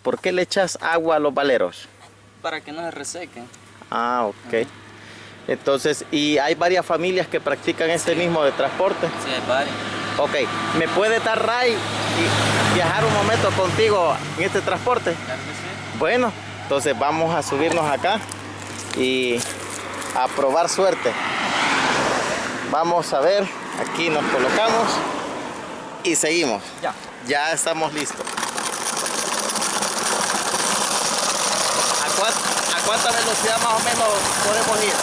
¿por qué le echas agua a los valeros? Para que no se resequen. Ah, ok. Entonces, ¿y hay varias familias que practican este mismo de transporte? Sí, hay varios. Ok, ¿me puede dar Ray y viajar un momento contigo en este transporte? Claro que sí. Bueno, entonces vamos a subirnos acá y a probar suerte. Vamos a ver, aquí nos colocamos y seguimos. Ya. Ya estamos listos. ¿A cuánta velocidad más o menos podemos ir?